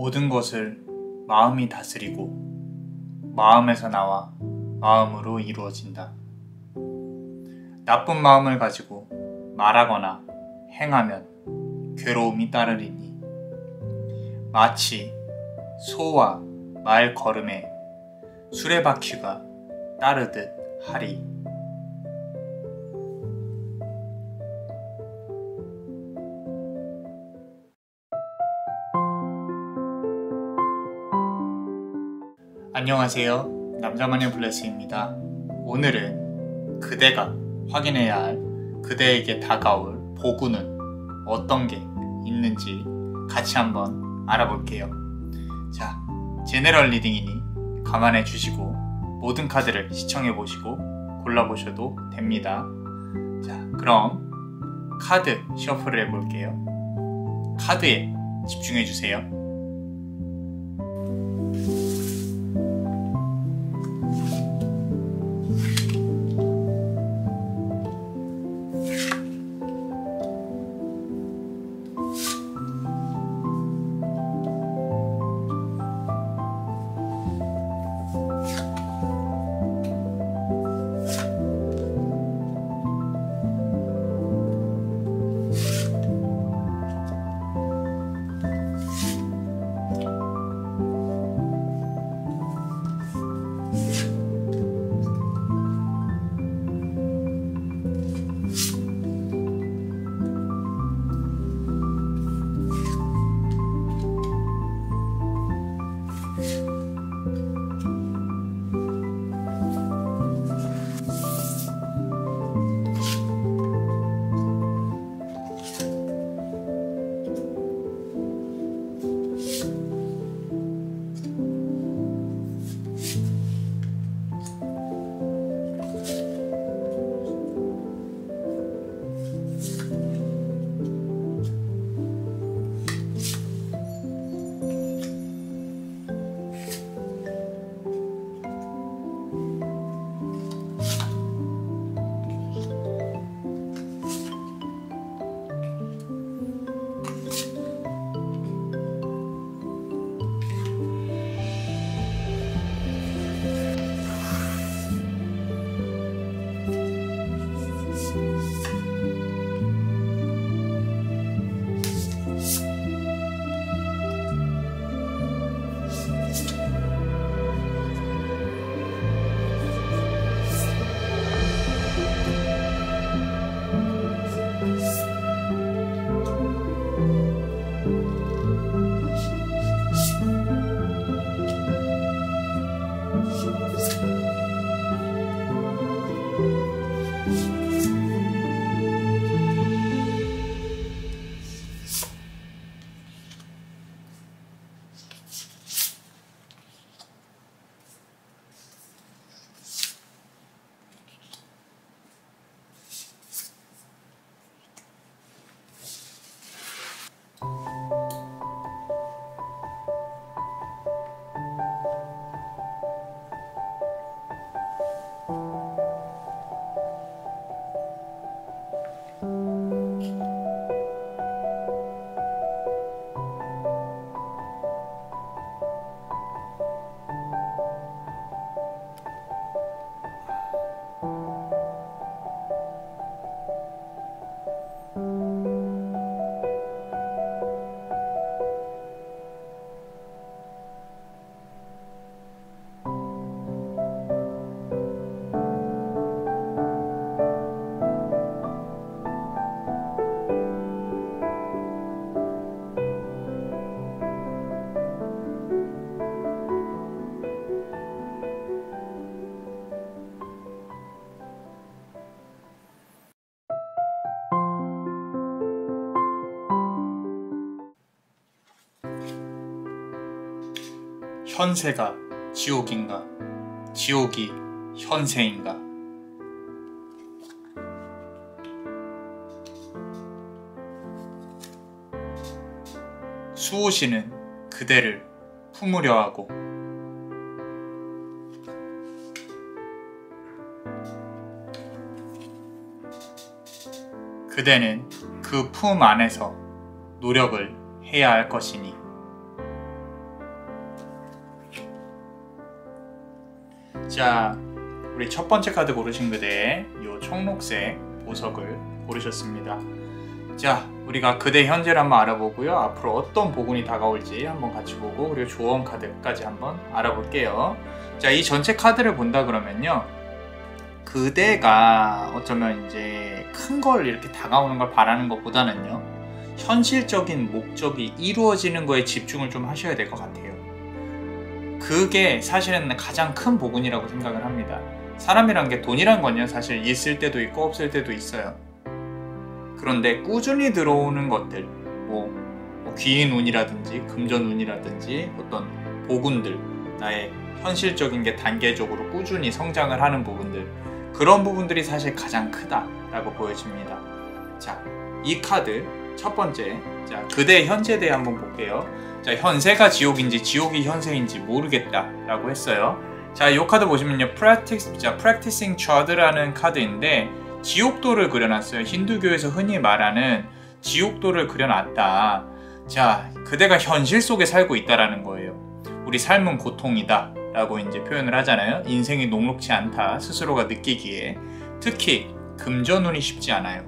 모든 것을 마음이 다스리고 마음에서 나와 마음으로 이루어진다. 나쁜 마음을 가지고 말하거나 행하면 괴로움이 따르리니 마치 소와 말 걸음에 수레바퀴가 따르듯 하리. 안녕하세요. 남자만의 블레스입니다. 오늘은 그대가 확인해야 할 그대에게 다가올 복운은 어떤 게 있는지 같이 한번 알아볼게요. 자, 제너럴 리딩이니 감안해 주시고 모든 카드를 시청해 보시고 골라보셔도 됩니다. 자, 그럼 카드 셔플을 해볼게요. 카드에 집중해 주세요. 현세가 지옥인가? 지옥이 현세인가? 수호신은 그대를 품으려 하고 그대는 그 품 안에서 노력을 해야 할 것이니 자, 우리 첫 번째 카드 고르신 그대 이 청록색 보석을 고르셨습니다. 자, 우리가 그대 현재를 한번 알아보고요. 앞으로 어떤 복운이 다가올지 한번 같이 보고, 그리고 조언 카드까지 한번 알아볼게요. 자, 이 전체 카드를 본다 그러면요, 그대가 어쩌면 이제 큰 걸 이렇게 다가오는 걸 바라는 것보다는요, 현실적인 목적이 이루어지는 거에 집중을 좀 하셔야 될 것 같아요. 그게 사실은 가장 큰 복운이라고 생각을 합니다. 사람이란 게, 돈이란 건요, 사실 있을 때도 있고 없을 때도 있어요. 그런데 꾸준히 들어오는 것들, 뭐 귀인 운이라든지 금전 운이라든지 어떤 복운들, 나의 현실적인 게 단계적으로 꾸준히 성장을 하는 부분들, 그런 부분들이 사실 가장 크다라고 보여집니다. 자, 이 카드 첫 번째, 자, 그대 현재에 대해 한번 볼게요. 자, 현세가 지옥인지 지옥이 현세인지 모르겠다 라고 했어요. 자, 이 카드 보시면요, Practicing Chard라는 카드인데 지옥도를 그려놨어요. 힌두교에서 흔히 말하는 지옥도를 그려놨다. 자, 그대가 현실 속에 살고 있다라는 거예요. 우리 삶은 고통이다 라고 이제 표현을 하잖아요. 인생이 녹록지 않다 스스로가 느끼기에. 특히 금전운이 쉽지 않아요.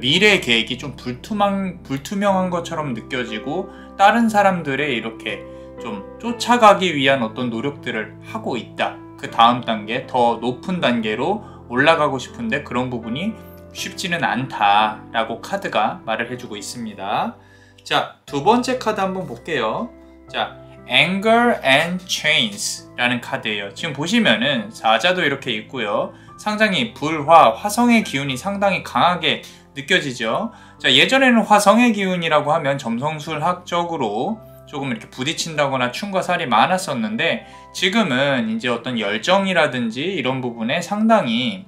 미래의 계획이 좀 불투명한 것처럼 느껴지고, 다른 사람들의 이렇게 좀 쫓아가기 위한 어떤 노력들을 하고 있다. 그 다음 단계, 더 높은 단계로 올라가고 싶은데 그런 부분이 쉽지는 않다라고 카드가 말을 해주고 있습니다. 자, 두 번째 카드 한번 볼게요. 자, Anger and Chains 라는 카드예요. 지금 보시면은 사자도 이렇게 있고요. 상당히 불화, 화성의 기운이 상당히 강하게 느껴지죠. 자, 예전에는 화성의 기운이라고 하면 점성술학적으로 조금 이렇게 부딪힌다거나 충과 살이 많았었는데, 지금은 이제 어떤 열정이라든지 이런 부분에 상당히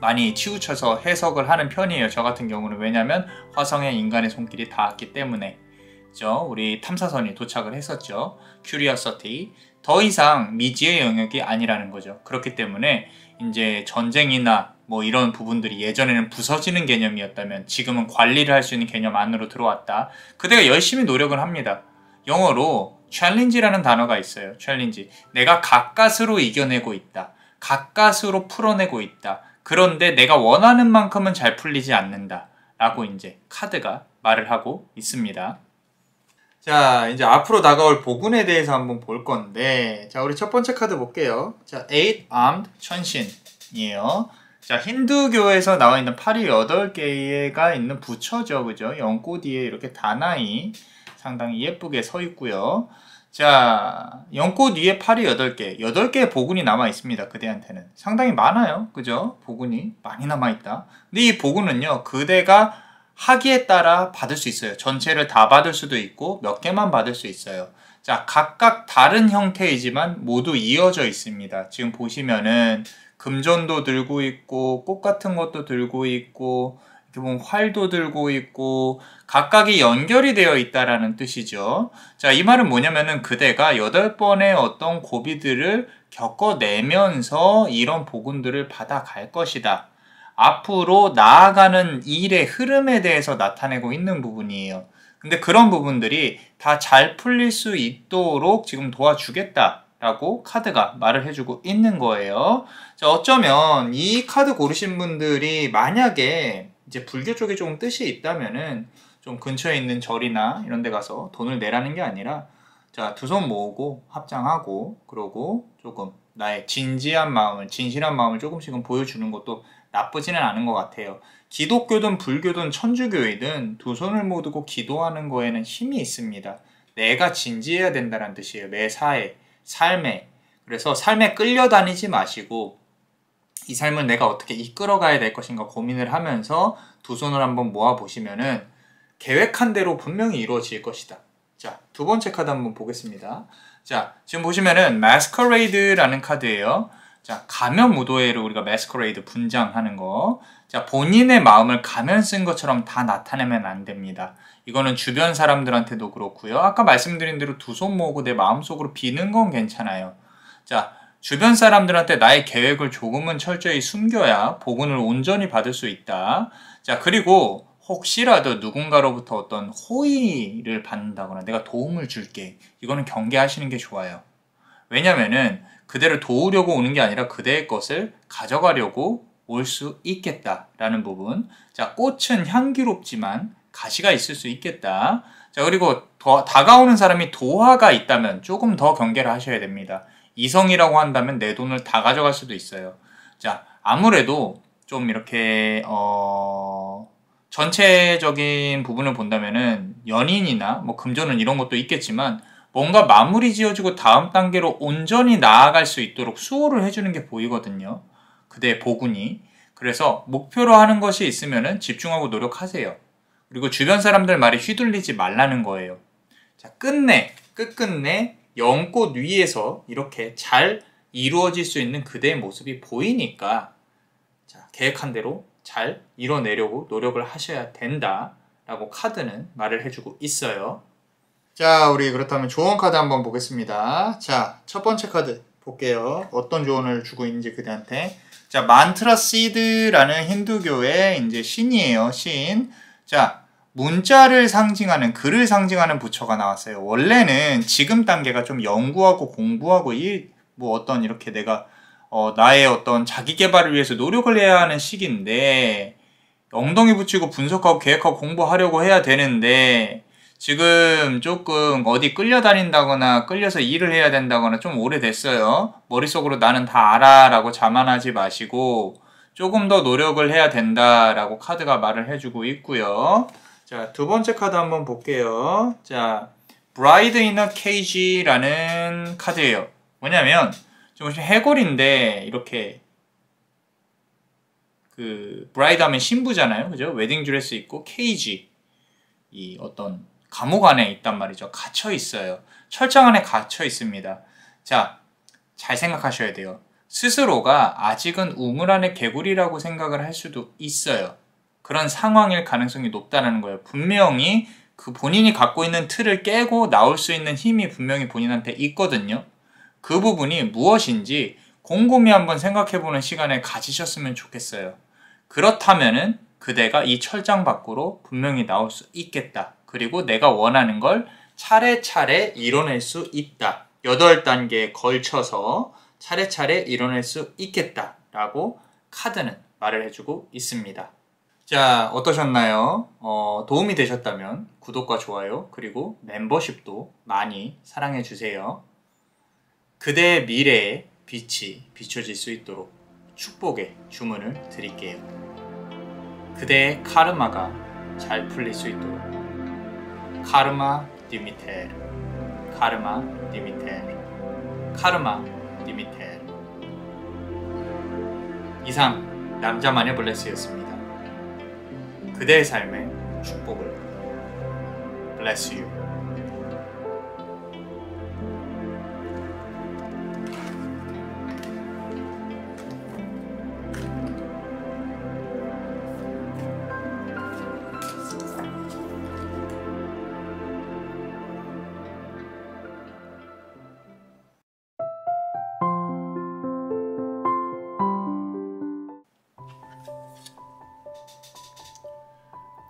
많이 치우쳐서 해석을 하는 편이에요. 저 같은 경우는. 왜냐하면 화성에 인간의 손길이 닿았기 때문에. 그죠? 우리 탐사선이 도착을 했었죠. Curiosity. 더 이상 미지의 영역이 아니라는 거죠. 그렇기 때문에 이제 전쟁이나 뭐 이런 부분들이 예전에는 부서지는 개념이었다면 지금은 관리를 할 수 있는 개념 안으로 들어왔다. 그대가 열심히 노력을 합니다. 영어로 challenge라는 단어가 있어요. challenge. 내가 가까스로 이겨내고 있다. 가까스로 풀어내고 있다. 그런데 내가 원하는 만큼은 잘 풀리지 않는다. 라고 이제 카드가 말을 하고 있습니다. 자, 이제 앞으로 다가올 복운에 대해서 한번 볼 건데, 자, 우리 첫 번째 카드 볼게요. 자, Eight Armed 천신이에요. 자, 힌두교에서 나와 있는 팔이 8개가 있는 부처죠. 그죠? 연꽃 위에 이렇게 다나이 상당히 예쁘게 서 있고요. 자, 연꽃 위에 팔이 8개. 8개의 복운이 남아 있습니다. 그대한테는. 상당히 많아요. 그죠? 복운이 많이 남아 있다. 근데 이 복운은요, 그대가 하기에 따라 받을 수 있어요. 전체를 다 받을 수도 있고 몇 개만 받을 수 있어요. 자, 각각 다른 형태이지만 모두 이어져 있습니다. 지금 보시면은 금전도 들고 있고 꽃 같은 것도 들고 있고 이렇게 보면 활도 들고 있고 각각이 연결이 되어 있다라는 뜻이죠. 자, 이 말은 뭐냐면은 그대가 8번의 어떤 고비들을 겪어내면서 이런 복운들을 받아갈 것이다. 앞으로 나아가는 일의 흐름에 대해서 나타내고 있는 부분이에요. 근데 그런 부분들이 다 잘 풀릴 수 있도록 지금 도와주겠다라고 카드가 말을 해주고 있는 거예요. 자, 어쩌면 이 카드 고르신 분들이 만약에 이제 불교 쪽에 조금 뜻이 있다면은 좀 근처에 있는 절이나 이런 데 가서 돈을 내라는 게 아니라, 자, 두 손 모으고 합장하고 그러고 조금 나의 진실한 마음을 조금씩은 보여주는 것도 나쁘지는 않은 것 같아요. 기독교든 불교든 천주교이든 두 손을 모으고 기도하는 거에는 힘이 있습니다. 내가 진지해야 된다는 뜻이에요. 매사에, 삶에. 그래서 삶에 끌려다니지 마시고 이 삶을 내가 어떻게 이끌어가야 될 것인가 고민을 하면서 두 손을 한번 모아보시면은 계획한 대로 분명히 이루어질 것이다. 자, 두 번째 카드 한번 보겠습니다. 자, 지금 보시면은 Masquerade라는 카드예요. 자, 가면 무도회를 우리가 Masquerade 분장하는 거. 자, 본인의 마음을 가면 쓴 것처럼 다 나타내면 안 됩니다. 이거는 주변 사람들한테도 그렇고요. 아까 말씀드린 대로 두 손 모으고 내 마음속으로 비는 건 괜찮아요. 자, 주변 사람들한테 나의 계획을 조금은 철저히 숨겨야 복운을 온전히 받을 수 있다. 자, 그리고 혹시라도 누군가로부터 어떤 호의를 받는다거나 내가 도움을 줄게, 이거는 경계하시는 게 좋아요. 왜냐면은 그대를 도우려고 오는 게 아니라 그대의 것을 가져가려고 올 수 있겠다라는 부분. 자, 꽃은 향기롭지만 가시가 있을 수 있겠다. 자, 그리고 다가오는 사람이 도화가 있다면 조금 더 경계를 하셔야 됩니다. 이성이라고 한다면 내 돈을 다 가져갈 수도 있어요. 자, 아무래도 좀 이렇게 전체적인 부분을 본다면은 연인이나 뭐 금전은 이런 것도 있겠지만 뭔가 마무리 지어지고 다음 단계로 온전히 나아갈 수 있도록 수호를 해주는 게 보이거든요. 그대의 보군이. 그래서 목표로 하는 것이 있으면은 집중하고 노력하세요. 그리고 주변 사람들 말에 휘둘리지 말라는 거예요. 자, 끝끝내 연꽃 위에서 이렇게 잘 이루어질 수 있는 그대의 모습이 보이니까 자, 계획한 대로 잘 이뤄내려고 노력을 하셔야 된다라고 카드는 말을 해주고 있어요. 자, 우리 그렇다면 조언 카드 한번 보겠습니다. 자, 첫 번째 카드 볼게요. 어떤 조언을 주고 있는지 그대한테. 자, 만트라 시드라는 힌두교의 이제 신이에요. 신. 자, 문자를 상징하는, 글을 상징하는 부처가 나왔어요. 원래는 지금 단계가 좀 연구하고 공부하고 뭐 어떤 이렇게 내가 나의 어떤 자기 개발을 위해서 노력을 해야 하는 시기인데 엉덩이 붙이고 분석하고 계획하고 공부하려고 해야 되는데 지금 조금 어디 끌려다닌다거나 끌려서 일을 해야 된다거나 좀 오래됐어요. 머릿속으로 나는 다 알아 라고 자만하지 마시고 조금 더 노력을 해야 된다라고 카드가 말을 해주고 있고요. 자, 두 번째 카드 한번 볼게요. 자, Bride in a Cage라는 카드예요. 뭐냐면 좀 해골인데 이렇게 그 브라이드 하면 신부잖아요. 그죠? 웨딩 드레스 입고 케이지 이 어떤 감옥 안에 있단 말이죠. 갇혀 있어요. 철장 안에 갇혀 있습니다. 자, 잘 생각하셔야 돼요. 스스로가 아직은 우물 안의 개구리라고 생각을 할 수도 있어요. 그런 상황일 가능성이 높다는 거예요. 분명히 그 본인이 갖고 있는 틀을 깨고 나올 수 있는 힘이 분명히 본인한테 있거든요. 그 부분이 무엇인지 곰곰이 한번 생각해보는 시간을 가지셨으면 좋겠어요. 그렇다면은 그대가 이 철장 밖으로 분명히 나올 수 있겠다. 그리고 내가 원하는 걸 차례차례 이뤄낼 수 있다. 8단계에 걸쳐서 차례차례 이뤄낼 수 있겠다. 라고 카드는 말을 해주고 있습니다. 자, 어떠셨나요? 도움이 되셨다면 구독과 좋아요 그리고 멤버십도 많이 사랑해주세요. 그대의 미래에 빛이 비춰질 수 있도록 축복의 주문을 드릴게요. 그대의 카르마가 잘 풀릴 수 있도록 카르마 디미텔, 카르마 디미텔, 카르마 디미텔. 이상 남자만의 블레스였습니다. 그대의 삶의 축복을 Bless you.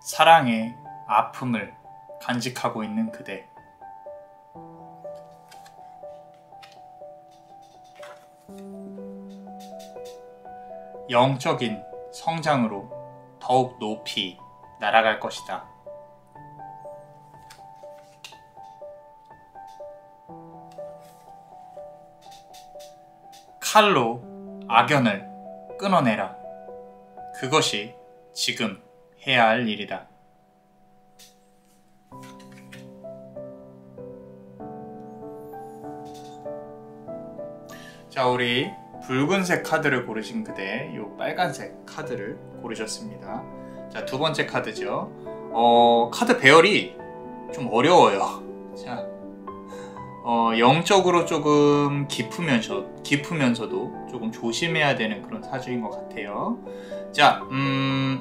사랑의 아픔을 간직하고 있는 그대. 영적인 성장으로 더욱 높이 날아갈 것이다. 칼로 악연을 끊어내라. 그것이 지금 해야 할 일이다. 자, 우리 붉은색 카드를 고르신 그대, 이 빨간색 카드를 고르셨습니다. 자, 두 번째 카드죠. 카드 배열이 좀 어려워요. 자, 영적으로 조금 깊으면서도 조금 조심해야 되는 그런 사주인 것 같아요. 자,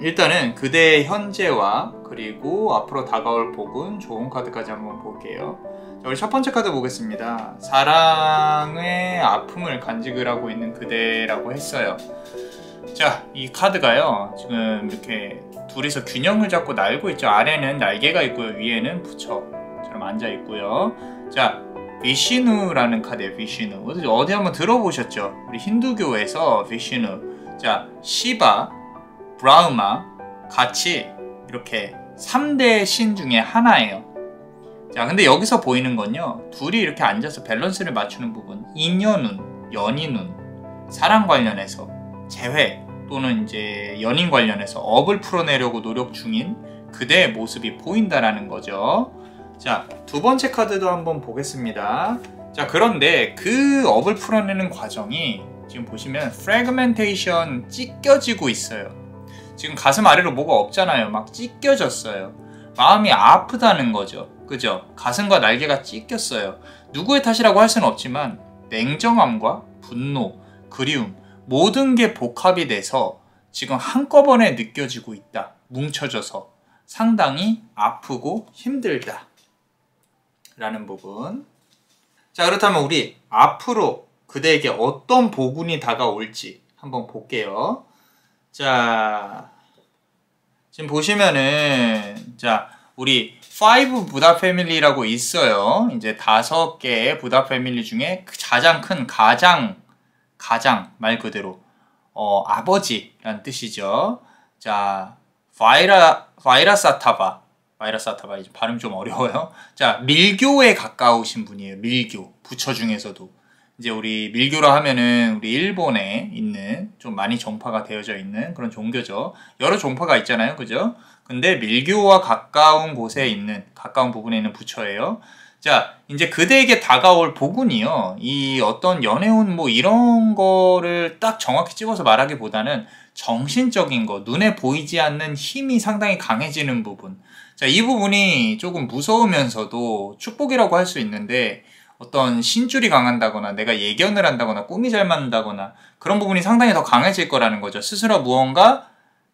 일단은 그대의 현재와 그리고 앞으로 다가올 복은 좋은 카드까지 한번 볼게요. 자, 우리 첫 번째 카드 보겠습니다. 사랑의 아픔을 간직을 하고 있는 그대라고 했어요. 자, 이 카드가요, 지금 이렇게 둘이서 균형을 잡고 날고 있죠. 아래는 날개가 있고요, 위에는 부처처럼 앉아 있고요. 자, 비시누라는 카드예요. 비시누. 어디 한번 들어보셨죠? 우리 힌두교에서 비시누. 자, 시바, 브라흐마 같이 이렇게 3대 신 중에 하나예요. 자, 근데 여기서 보이는 건요, 둘이 이렇게 앉아서 밸런스를 맞추는 부분, 인연운, 연인운, 사랑 관련해서 재회 또는 이제 연인 관련해서 업을 풀어내려고 노력 중인 그대의 모습이 보인다라는 거죠. 자, 두 번째 카드도 한번 보겠습니다. 자, 그런데 그 업을 풀어내는 과정이 지금 보시면 프래그멘테이션, 찢겨지고 있어요. 지금 가슴 아래로 뭐가 없잖아요. 막 찢겨졌어요. 마음이 아프다는 거죠. 그죠? 가슴과 날개가 찢겼어요. 누구의 탓이라고 할 수는 없지만 냉정함과 분노, 그리움 모든 게 복합이 돼서 지금 한꺼번에 느껴지고 있다. 뭉쳐져서 상당히 아프고 힘들다 라는 부분. 자, 그렇다면 우리 앞으로 그대에게 어떤 복운이 다가올지 한번 볼게요. 자, 지금 보시면은, 자, 우리 5 부다 패밀리라고 있어요. 이제 5개의 부다 패밀리 중에 가장 큰 가장 말 그대로 아버지라는 뜻이죠. 자, 바이라사타바 이제 발음 좀 어려워요. 자, 밀교에 가까우신 분이에요. 밀교, 부처 중에서도. 이제 우리 밀교라 하면은 우리 일본에 있는 좀 많이 종파가 되어져 있는 그런 종교죠. 여러 종파가 있잖아요. 그죠? 근데 밀교와 가까운 곳에 있는, 가까운 부분에 있는 부처예요. 자, 이제 그대에게 다가올 복운이요. 이 어떤 연애운 뭐 이런 거를 딱 정확히 집어서 말하기보다는 정신적인 거, 눈에 보이지 않는 힘이 상당히 강해지는 부분. 자, 이 부분이 조금 무서우면서도 축복이라고 할 수 있는데, 어떤 신줄이 강한다거나 내가 예견을 한다거나 꿈이 잘 맞는다거나 그런 부분이 상당히 더 강해질 거라는 거죠. 스스로 무언가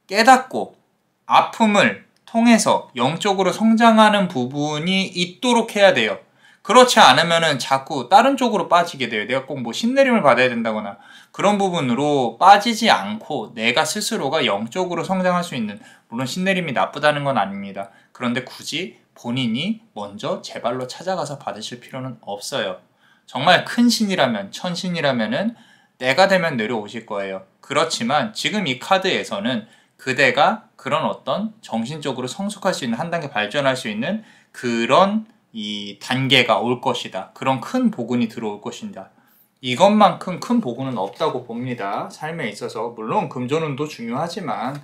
깨닫고 아픔을 통해서 영적으로 성장하는 부분이 있도록 해야 돼요. 그렇지 않으면은 자꾸 다른 쪽으로 빠지게 돼요. 내가 꼭 뭐 신내림을 받아야 된다거나 그런 부분으로 빠지지 않고 내가 스스로가 영적으로 성장할 수 있는, 물론 신내림이 나쁘다는 건 아닙니다. 그런데 굳이 본인이 먼저 제 발로 찾아가서 받으실 필요는 없어요. 정말 큰 신이라면, 천신이라면은 때가 되면 내려오실 거예요. 그렇지만 지금 이 카드에서는 그대가 그런 어떤 정신적으로 성숙할 수 있는, 한 단계 발전할 수 있는 그런 이 단계가 올 것이다. 그런 큰 복운이 들어올 것이다. 이것만큼 큰 복운은 없다고 봅니다. 삶에 있어서. 물론 금전운도 중요하지만,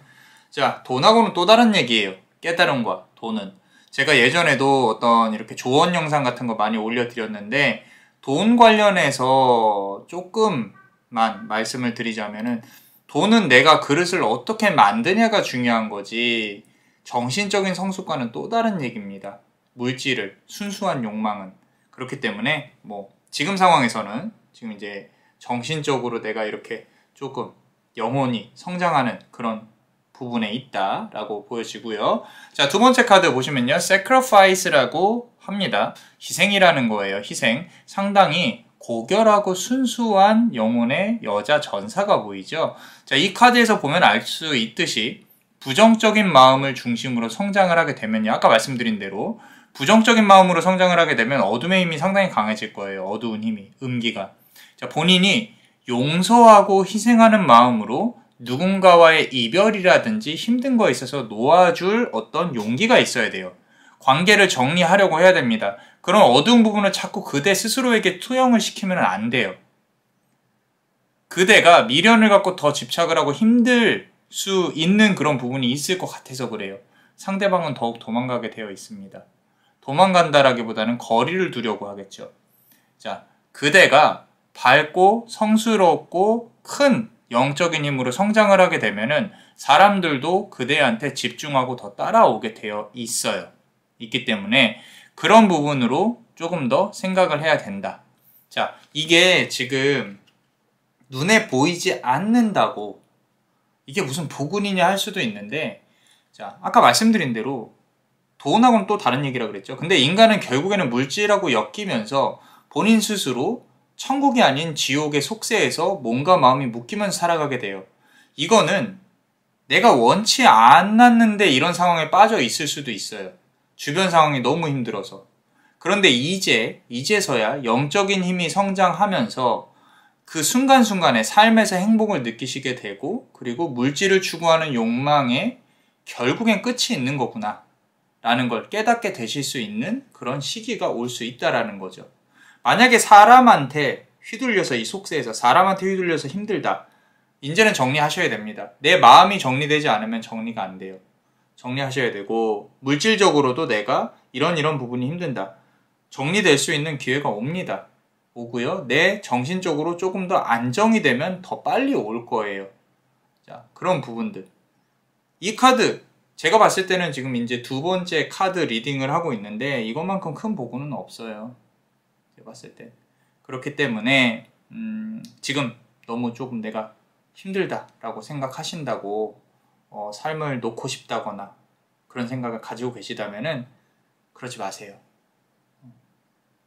자, 돈하고는 또 다른 얘기예요. 깨달음과 돈은. 제가 예전에도 어떤 이렇게 조언 영상 같은 거 많이 올려드렸는데, 돈 관련해서 조금만 말씀을 드리자면은, 돈은 내가 그릇을 어떻게 만드냐가 중요한 거지, 정신적인 성숙과는 또 다른 얘기입니다. 물질을, 순수한 욕망은. 그렇기 때문에 뭐 지금 상황에서는 지금 이제 정신적으로 내가 이렇게 조금 영혼이 성장하는 그런 부분에 있다라고 보여지고요. 자, 두 번째 카드 보시면요, sacrifice라고 합니다. 희생이라는 거예요. 희생. 상당히 고결하고 순수한 영혼의 여자 전사가 보이죠. 자, 이 카드에서 보면 알 수 있듯이 부정적인 마음을 중심으로 성장을 하게 되면요, 아까 말씀드린 대로 부정적인 마음으로 성장을 하게 되면 어둠의 힘이 상당히 강해질 거예요. 어두운 힘이, 음기가. 자, 본인이 용서하고 희생하는 마음으로 누군가와의 이별이라든지 힘든 거에 있어서 놓아줄 어떤 용기가 있어야 돼요. 관계를 정리하려고 해야 됩니다. 그런 어두운 부분을 자꾸 그대 스스로에게 투영을 시키면 안 돼요. 그대가 미련을 갖고 더 집착을 하고 힘들 수 있는 그런 부분이 있을 것 같아서 그래요. 상대방은 더욱 도망가게 되어 있습니다. 도망간다라기보다는 거리를 두려고 하겠죠. 자, 그대가 밝고 성스럽고 큰 영적인 힘으로 성장을 하게 되면은 사람들도 그대한테 집중하고 더 따라오게 되어 있기 때문에 그런 부분으로 조금 더 생각을 해야 된다. 자, 이게 지금 눈에 보이지 않는다고 이게 무슨 복운이냐 할 수도 있는데, 자, 아까 말씀드린 대로 돈하고는 또 다른 얘기라고 그랬죠. 근데 인간은 결국에는 물질하고 엮이면서 본인 스스로 천국이 아닌 지옥의 속세에서 몸과 마음이 묶이면서 살아가게 돼요. 이거는 내가 원치 않았는데 이런 상황에 빠져 있을 수도 있어요. 주변 상황이 너무 힘들어서. 그런데 이제서야 영적인 힘이 성장하면서 그 순간순간에 삶에서 행복을 느끼시게 되고, 그리고 물질을 추구하는 욕망에 결국엔 끝이 있는 거구나 라는 걸 깨닫게 되실 수 있는 그런 시기가 올 수 있다라는 거죠. 만약에 사람한테 휘둘려서, 이 속세에서 사람한테 휘둘려서 힘들다, 이제는 정리하셔야 됩니다. 내 마음이 정리되지 않으면 정리가 안 돼요. 정리하셔야 되고, 물질적으로도 내가 이런 부분이 힘든다, 정리될 수 있는 기회가 오고요. 내 정신적으로 조금 더 안정이 되면 더 빨리 올 거예요. 자, 그런 부분들. 이 카드, 제가 봤을 때는 지금 이제 두 번째 카드 리딩을 하고 있는데, 이것만큼 큰 보고는 없어요. 제가 봤을 때. 그렇기 때문에 지금 너무 조금 내가 힘들다라고 생각하신다고 삶을 놓고 싶다거나 그런 생각을 가지고 계시다면은 그러지 마세요.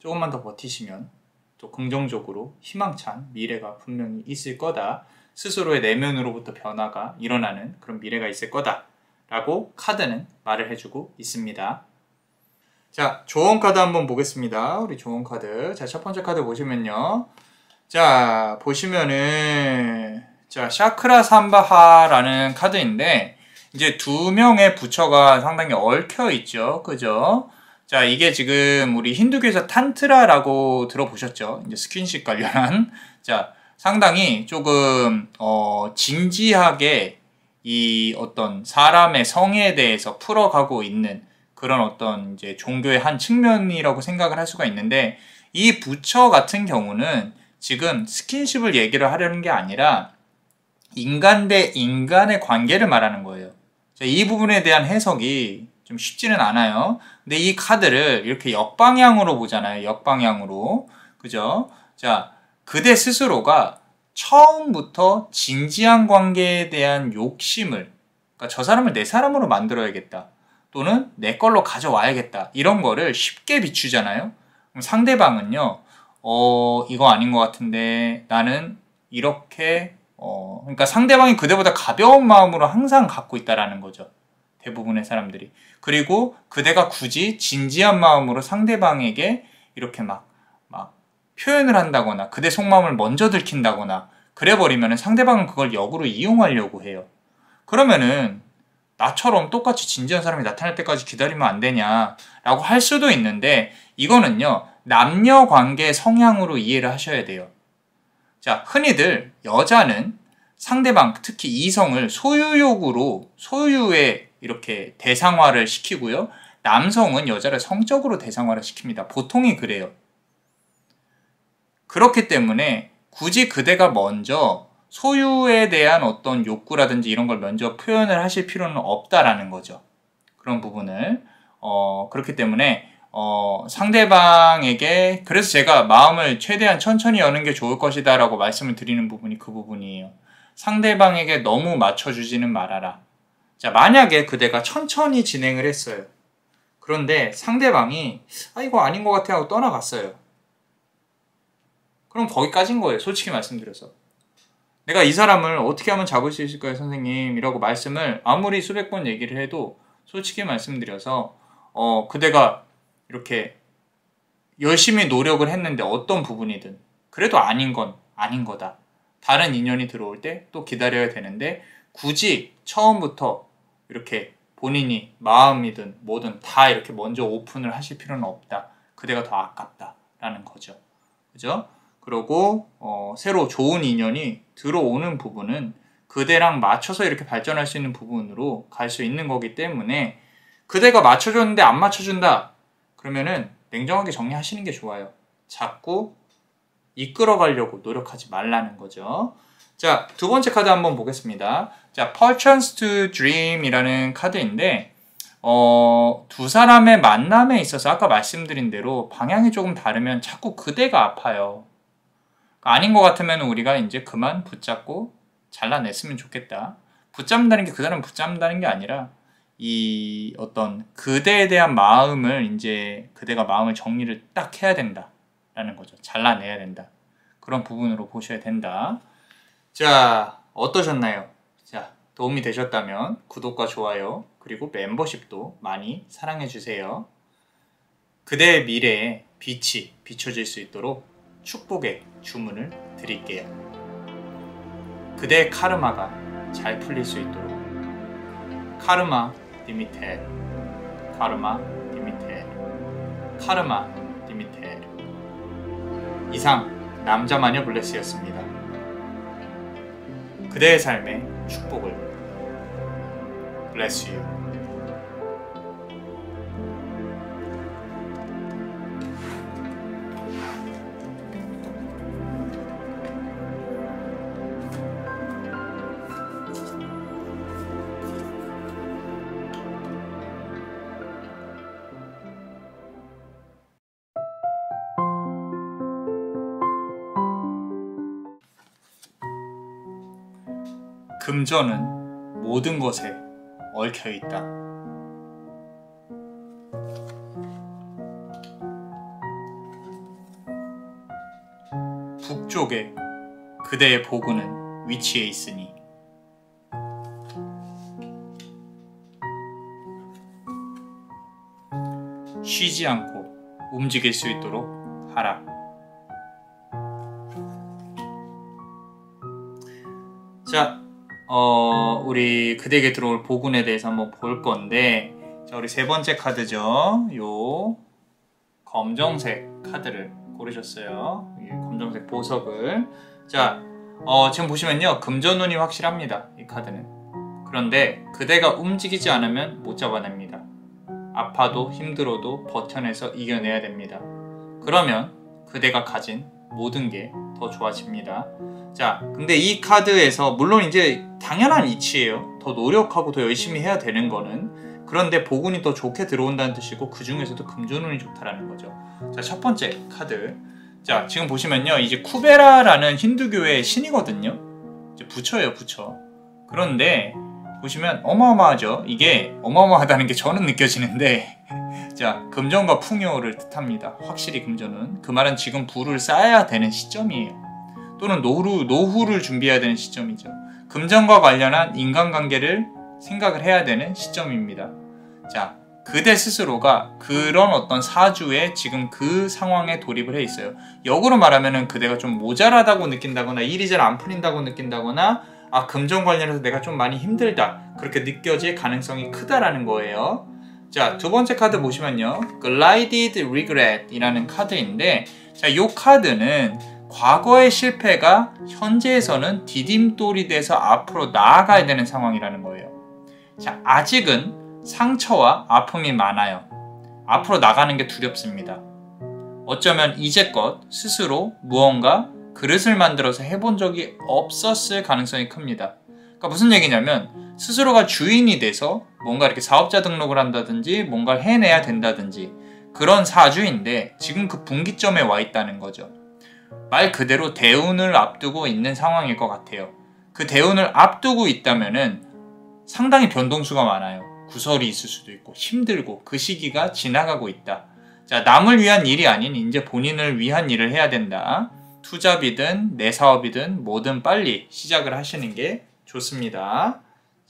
조금만 더 버티시면 또 긍정적으로 희망찬 미래가 분명히 있을 거다. 스스로의 내면으로부터 변화가 일어나는 그런 미래가 있을 거다 라고 카드는 말을 해주고 있습니다. 자, 조언 카드 한번 보겠습니다. 우리 조언 카드. 자, 첫 번째 카드 보시면요. 자, 보시면은, 자, 샤크라 삼바하라는 카드인데, 이제 두 명의 부처가 상당히 얽혀 있죠. 그죠? 자, 이게 지금 우리 힌두교에서 탄트라라고 들어보셨죠? 이제 스킨십 관련한. 자, 상당히 조금, 진지하게 이 어떤 사람의 성에 대해서 풀어가고 있는 그런 어떤 이제 종교의 한 측면이라고 생각을 할 수가 있는데, 이 부처 같은 경우는 지금 스킨십을 얘기를 하려는 게 아니라 인간 대 인간의 관계를 말하는 거예요. 자, 이 부분에 대한 해석이 좀 쉽지는 않아요. 근데 이 카드를 이렇게 역방향으로 보잖아요. 역방향으로. 그죠? 자, 그대 스스로가 처음부터 진지한 관계에 대한 욕심을, 그러니까 저 사람을 내 사람으로 만들어야겠다, 또는 내 걸로 가져와야겠다, 이런 거를 쉽게 비추잖아요. 그럼 상대방은요, 이거 아닌 것 같은데 나는 이렇게, 그러니까 상대방이 그대보다 가벼운 마음으로 항상 갖고 있다라는 거죠. 대부분의 사람들이. 그리고 그대가 굳이 진지한 마음으로 상대방에게 이렇게 막 표현을 한다거나 그대 속마음을 먼저 들킨다거나 그래버리면 상대방은 그걸 역으로 이용하려고 해요. 그러면은 나처럼 똑같이 진지한 사람이 나타날 때까지 기다리면 안 되냐라고 할 수도 있는데, 이거는요, 남녀 관계 성향으로 이해를 하셔야 돼요. 자, 흔히들 여자는 상대방, 특히 이성을 소유욕으로, 소유에 이렇게 대상화를 시키고요, 남성은 여자를 성적으로 대상화를 시킵니다. 보통이 그래요. 그렇기 때문에 굳이 그대가 먼저 소유에 대한 어떤 욕구라든지 이런 걸 먼저 표현을 하실 필요는 없다라는 거죠. 그런 부분을. 그렇기 때문에 상대방에게, 그래서 제가 마음을 최대한 천천히 여는 게 좋을 것이다 라고 말씀을 드리는 부분이 그 부분이에요. 상대방에게 너무 맞춰주지는 말아라. 자, 만약에 그대가 천천히 진행을 했어요. 그런데 상대방이 이거 아닌 것 같아 하고 떠나갔어요. 그럼 거기까지인 거예요. 솔직히 말씀드려서. 내가 이 사람을 어떻게 하면 잡을 수 있을까요, 선생님? 이라고 말씀을 아무리 수백 번 얘기를 해도 솔직히 말씀드려서 그대가 이렇게 열심히 노력을 했는데 어떤 부분이든 그래도 아닌 건 아닌 거다. 다른 인연이 들어올 때 또 기다려야 되는데, 굳이 처음부터 이렇게 본인이 마음이든 뭐든 다 이렇게 먼저 오픈을 하실 필요는 없다. 그대가 더 아깝다라는 거죠. 그죠? 그리고 새로 좋은 인연이 들어오는 부분은 그대랑 맞춰서 이렇게 발전할 수 있는 부분으로 갈 수 있는 거기 때문에, 그대가 맞춰줬는데 안 맞춰준다 그러면은 냉정하게 정리하시는 게 좋아요. 자꾸 이끌어가려고 노력하지 말라는 거죠. 자, 두 번째 카드 한번 보겠습니다. 자, Perchance to Dream 이라는 카드인데, 두 사람의 만남에 있어서 아까 말씀드린 대로 방향이 조금 다르면 자꾸 그대가 아파요. 아닌 것 같으면 우리가 이제 그만 붙잡고 잘라냈으면 좋겠다. 붙잡는다는 게 그 사람을 붙잡는다는 게 아니라, 이 어떤 그대에 대한 마음을, 이제 그대가 마음을 정리를 딱 해야 된다라는 거죠. 잘라내야 된다. 그런 부분으로 보셔야 된다. 자, 어떠셨나요? 자, 도움이 되셨다면 구독과 좋아요, 그리고 멤버십도 많이 사랑해주세요. 그대의 미래에 빛이 비춰질 수 있도록 축복의 주문을 드릴게요. 그대의 카르마가 잘 풀릴 수 있도록 카르마 디미텔, 카르마 디미텔, 카르마 디미텔. 이상 남자마녀 블레스였습니다. 그대의 삶의 축복을 Bless you. 금전은 모든 것에 얽혀있다. 북쪽에 그대의 보구는 위치해 있으니 쉬지 않고 움직일 수 있도록 하라. 자, 우리 그대에게 들어올 보군에 대해서 한번 볼 건데, 자, 우리 세 번째 카드죠. 요 검정색 카드를 고르셨어요. 이 검정색 보석을. 자, 지금 보시면요, 금전운이 확실합니다. 이 카드는. 그런데 그대가 움직이지 않으면 못 잡아냅니다. 아파도 힘들어도 버텨내서 이겨내야 됩니다. 그러면 그대가 가진 모든 게 더 좋아집니다. 자, 근데 이 카드에서 물론 이제 당연한 이치예요. 더 노력하고 더 열심히 해야 되는 거는. 그런데 보군이 더 좋게 들어온다는 뜻이고, 그 중에서도 금전운이 좋다라는 거죠. 자, 첫 번째 카드. 자, 지금 보시면요, 이제 쿠베라라는 힌두교의 신이거든요. 이제 부처예요, 부처. 그런데 보시면 어마어마하죠. 이게 어마어마하다는 게 저는 느껴지는데, 자, 금전과 풍요를 뜻합니다. 확실히 금전은. 그 말은 지금 부를 쌓아야 되는 시점이에요. 또는 노후를 준비해야 되는 시점이죠. 금전과 관련한 인간관계를 생각을 해야 되는 시점입니다. 자, 그대 스스로가 그런 어떤 사주에 지금 그 상황에 돌입을 해 있어요. 역으로 말하면은 그대가 좀 모자라다고 느낀다거나, 일이 잘 안 풀린다고 느낀다거나, 아, 금전 관련해서 내가 좀 많이 힘들다, 그렇게 느껴질 가능성이 크다라는 거예요. 자, 두 번째 카드 보시면요, Glided Regret 이라는 카드인데, 자, 이 카드는 과거의 실패가 현재에서는 디딤돌이 돼서 앞으로 나아가야 되는 상황이라는 거예요. 자, 아직은 상처와 아픔이 많아요. 앞으로 나가는 게 두렵습니다. 어쩌면 이제껏 스스로 무언가 그릇을 만들어서 해본 적이 없었을 가능성이 큽니다. 그러니까 무슨 얘기냐면, 스스로가 주인이 돼서 뭔가 이렇게 사업자 등록을 한다든지 뭔가를 해내야 된다든지 그런 사주인데, 지금 그 분기점에 와 있다는 거죠. 말 그대로 대운을 앞두고 있는 상황일 것 같아요. 그 대운을 앞두고 있다면은 상당히 변동수가 많아요. 구설이 있을 수도 있고 힘들고, 그 시기가 지나가고 있다. 자, 남을 위한 일이 아닌 이제 본인을 위한 일을 해야 된다. 투잡이든 내 사업이든 뭐든 빨리 시작을 하시는 게 좋습니다.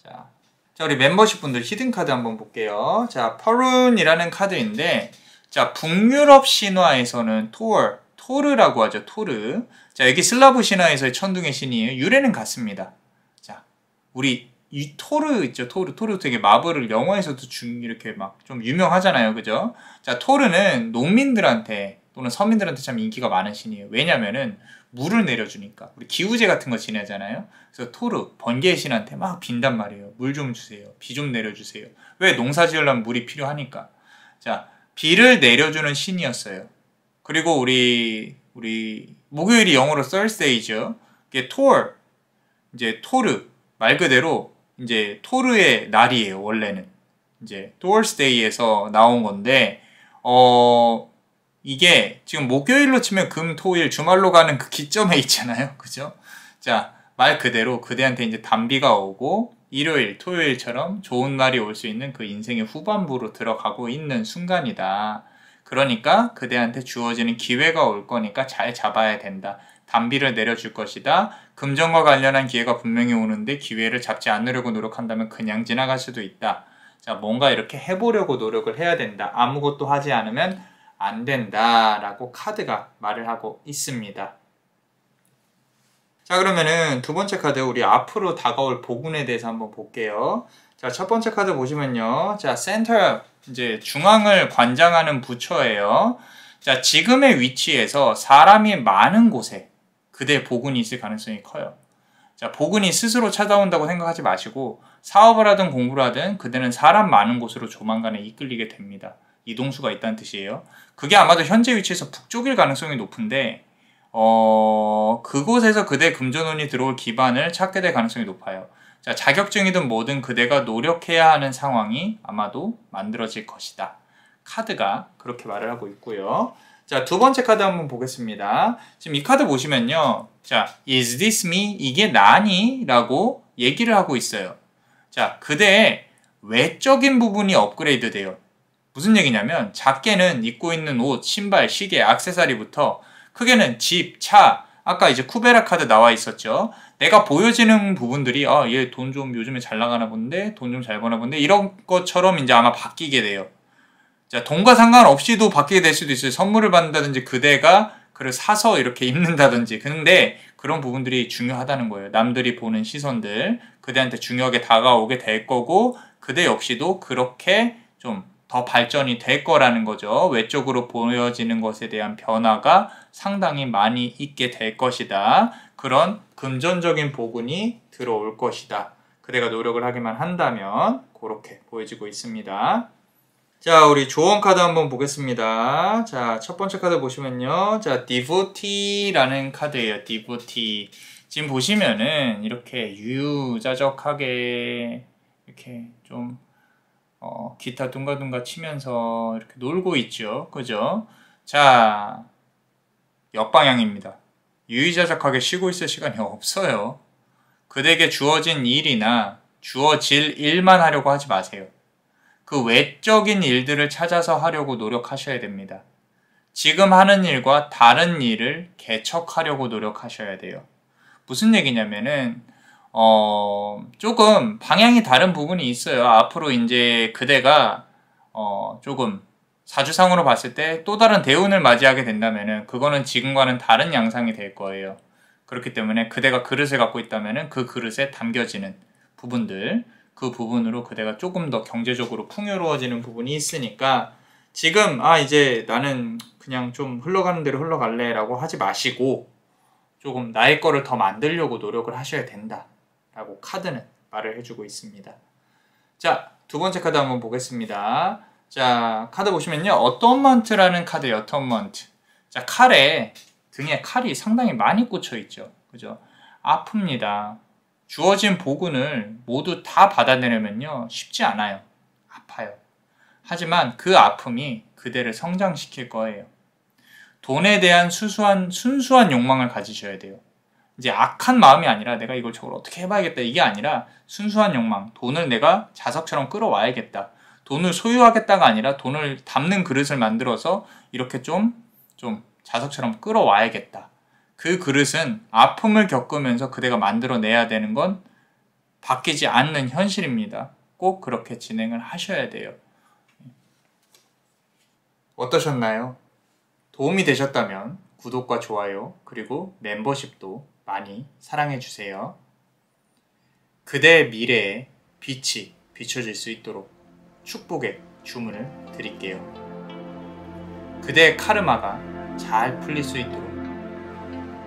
자, 우리 멤버십 분들 히든카드 한번 볼게요. 자, 퍼룬이라는 카드인데, 자, 북유럽 신화에서는 토르라고 하죠. 토르. 자, 여기 슬라브 신화에서의 천둥의 신이에요. 유래는 같습니다. 자, 우리 이 토르 있죠. 토르 되게 마블을 영화에서도 이렇게 막 좀 유명하잖아요. 그죠? 자, 토르는 농민들한테 또는 서민들한테 참 인기가 많은 신이에요. 왜냐면은 물을 내려주니까. 우리 기우제 같은 거 지내잖아요. 그래서 토르, 번개의 신한테 막 빈단 말이에요. 물 좀 주세요. 비 좀 내려주세요. 왜? 농사 지으려면 물이 필요하니까. 자, 비를 내려주는 신이었어요. 그리고 우리 목요일이 영어로 Thursday죠. 이게 이제 토르, 말 그대로 이제 토르의 날이에요. 원래는 이제 Thursday에서 나온 건데, 이게 지금 목요일로 치면 금, 토, 일 주말로 가는 그 기점에 있잖아요. 그죠? 자, 말 그대로 그대한테 이제 단비가 오고 일요일, 토요일처럼 좋은 날이 올 수 있는 그 인생의 후반부로 들어가고 있는 순간이다. 그러니까 그대한테 주어지는 기회가 올 거니까 잘 잡아야 된다. 단비를 내려줄 것이다. 금전과 관련한 기회가 분명히 오는데 기회를 잡지 않으려고 노력한다면 그냥 지나갈 수도 있다. 자, 뭔가 이렇게 해보려고 노력을 해야 된다. 아무것도 하지 않으면 안 된다라고 카드가 말을 하고 있습니다. 자, 그러면은 두 번째 카드, 우리 앞으로 다가올 복운에 대해서 한번 볼게요. 자, 첫 번째 카드 보시면요. 자, 센터, 이제 중앙을 관장하는 부처예요. 자, 지금의 위치에서 사람이 많은 곳에 그대 복운이 있을 가능성이 커요. 자, 복운이 스스로 찾아온다고 생각하지 마시고 사업을 하든 공부를 하든 그대는 사람 많은 곳으로 조만간에 이끌리게 됩니다. 이동수가 있다는 뜻이에요. 그게 아마도 현재 위치에서 북쪽일 가능성이 높은데 그곳에서 그대 금전운이 들어올 기반을 찾게 될 가능성이 높아요. 자, 자격증이든 뭐든 그대가 노력해야 하는 상황이 아마도 만들어질 것이다. 카드가 그렇게 말을 하고 있고요. 자, 두 번째 카드 한번 보겠습니다. 지금 이 카드 보시면요. 자, is this me? 이게 나니? 라고 얘기를 하고 있어요. 자, 그대의 외적인 부분이 업그레이드 돼요. 무슨 얘기냐면 작게는 입고 있는 옷, 신발, 시계, 액세서리부터 크게는 집, 차, 아까 이제 쿠베라 카드 나와 있었죠. 내가 보여지는 부분들이 얘 돈 좀 요즘에 잘 나가나 본데, 돈 좀 잘 버나 본데 이런 것처럼 이제 아마 바뀌게 돼요. 자, 돈과 상관없이도 바뀌게 될 수도 있어요. 선물을 받는다든지 그대가 그걸 사서 이렇게 입는다든지. 근데 그런 부분들이 중요하다는 거예요. 남들이 보는 시선들 그대한테 중요하게 다가오게 될 거고 그대 역시도 그렇게 좀 더 발전이 될 거라는 거죠. 외적으로 보여지는 것에 대한 변화가 상당히 많이 있게 될 것이다. 그런 금전적인 복운이 들어올 것이다. 그대가 노력을 하기만 한다면 그렇게 보여지고 있습니다. 자, 우리 조언 카드 한번 보겠습니다. 자, 첫 번째 카드 보시면요. 자, 디보티라는 카드예요. 디보티. 지금 보시면은 이렇게 유유자적하게 이렇게 좀 기타 둥가둥가 치면서 이렇게 놀고 있죠. 그죠? 자, 역방향입니다. 유유자적하게 쉬고 있을 시간이 없어요. 그대에게 주어진 일이나 주어질 일만 하려고 하지 마세요. 그 외적인 일들을 찾아서 하려고 노력하셔야 됩니다. 지금 하는 일과 다른 일을 개척하려고 노력하셔야 돼요. 무슨 얘기냐면은 조금 방향이 다른 부분이 있어요. 앞으로 이제 그대가 조금 사주상으로 봤을 때 또 다른 대운을 맞이하게 된다면은 그거는 지금과는 다른 양상이 될 거예요. 그렇기 때문에 그대가 그릇을 갖고 있다면은 그 그릇에 담겨지는 부분들, 그 부분으로 그대가 조금 더 경제적으로 풍요로워지는 부분이 있으니까 지금 이제 나는 그냥 좀 흘러가는 대로 흘러갈래 라고 하지 마시고 조금 나의 거를 더 만들려고 노력을 하셔야 된다 라고 카드는 말을 해주고 있습니다. 자, 두 번째 카드 한번 보겠습니다. 자, 카드 보시면요. 어텀먼트라는 카드예요. 어텀먼트. 자, 등에 칼이 상당히 많이 꽂혀 있죠. 그죠? 아픕니다. 주어진 복운을 모두 다 받아내려면요. 쉽지 않아요. 아파요. 하지만 그 아픔이 그대를 성장시킬 거예요. 돈에 대한 순수한 욕망을 가지셔야 돼요. 이제 악한 마음이 아니라 내가 이걸 저걸 어떻게 해봐야겠다 이게 아니라 순수한 욕망, 돈을 내가 자석처럼 끌어와야겠다. 돈을 소유하겠다가 아니라 돈을 담는 그릇을 만들어서 이렇게 좀 자석처럼 끌어와야겠다. 그 그릇은 아픔을 겪으면서 그대가 만들어내야 되는 건 바뀌지 않는 현실입니다. 꼭 그렇게 진행을 하셔야 돼요. 어떠셨나요? 도움이 되셨다면 구독과 좋아요 그리고 멤버십도 많이 사랑해주세요. 그대의 미래에 빛이 비춰질 수 있도록 축복의 주문을 드릴게요. 그대의 카르마가 잘 풀릴 수 있도록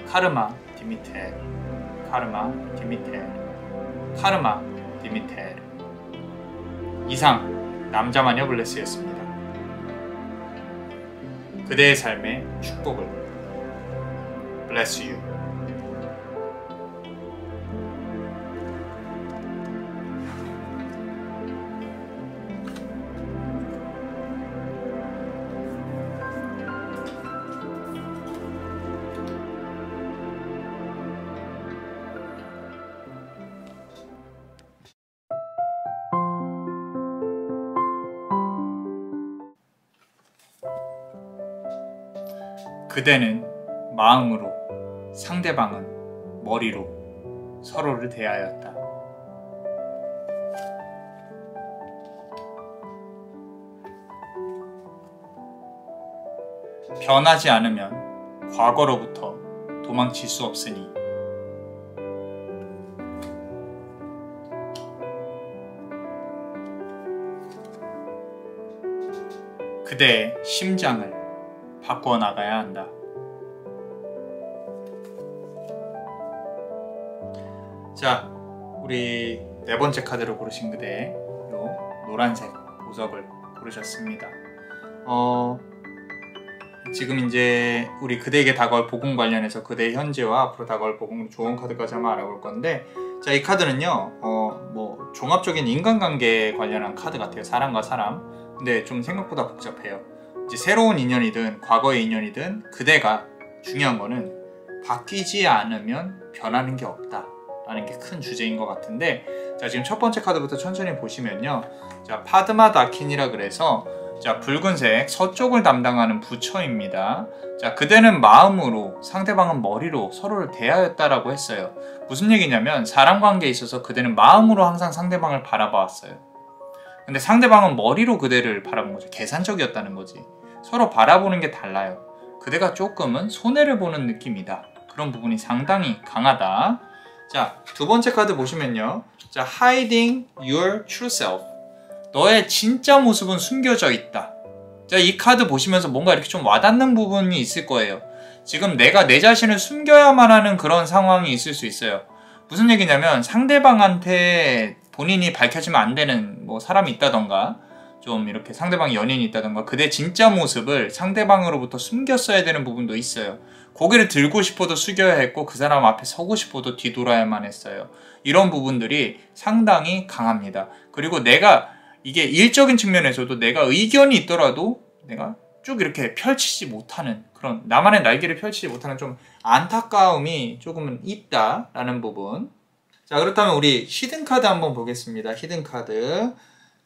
카르마 디미텔, 카르마 디미텔, 카르마 디미텔. 이상 남자마녀 블레스였습니다. 그대의 삶의 축복을 Bless you. 그대는 마음으로, 상대방은 머리로 서로를 대하였다. 변하지 않으면 과거로부터 도망칠 수 없으니. 그대의 심장을 바꿔나가야 한다. 자, 우리 네 번째 카드로 고르신 그대, 요 노란색 보석을 고르셨습니다. 지금 이제 우리 그대에게 다가올 복음 관련해서 그대의 현재와 앞으로 다가올 복음 좋은 카드까지 한번 알아볼 건데, 자, 이 카드는요, 뭐 종합적인 인간관계에 관련한 카드 같아요. 사람과 사람. 근데 좀 생각보다 복잡해요. 이제 새로운 인연이든 과거의 인연이든 그대가 중요한 거는 바뀌지 않으면 변하는 게 없다 라는 게 큰 주제인 것 같은데, 자, 지금 첫 번째 카드부터 천천히 보시면요, 자, 파드마 다킨이라 그래서, 자, 붉은색 서쪽을 담당하는 부처입니다. 자, 그대는 마음으로, 상대방은 머리로 서로를 대하였다라고 했어요. 무슨 얘기냐면 사람 관계에 있어서 그대는 마음으로 항상 상대방을 바라봐왔어요. 근데 상대방은 머리로 그대를 바라본 거죠. 계산적이었다는 거지. 서로 바라보는 게 달라요. 그대가 조금은 손해를 보는 느낌이다. 그런 부분이 상당히 강하다. 자, 두 번째 카드 보시면요, 자, hiding your true self. 너의 진짜 모습은 숨겨져 있다. 자, 이 카드 보시면서 뭔가 이렇게 좀 와닿는 부분이 있을 거예요. 지금 내가 내 자신을 숨겨야만 하는 그런 상황이 있을 수 있어요. 무슨 얘기냐면 상대방한테 본인이 밝혀지면 안 되는 뭐 사람이 있다던가, 좀 이렇게 상대방이 연인이 있다던가, 그대 진짜 모습을 상대방으로부터 숨겼어야 되는 부분도 있어요. 고개를 들고 싶어도 숙여야 했고 그 사람 앞에 서고 싶어도 뒤돌아야만 했어요. 이런 부분들이 상당히 강합니다. 그리고 내가 이게 일적인 측면에서도 내가 의견이 있더라도 내가 쭉 이렇게 펼치지 못하는, 그런 나만의 날개를 펼치지 못하는 좀 안타까움이 조금은 있다라는 부분. 자, 그렇다면 우리 히든 카드 한번 보겠습니다. 히든 카드.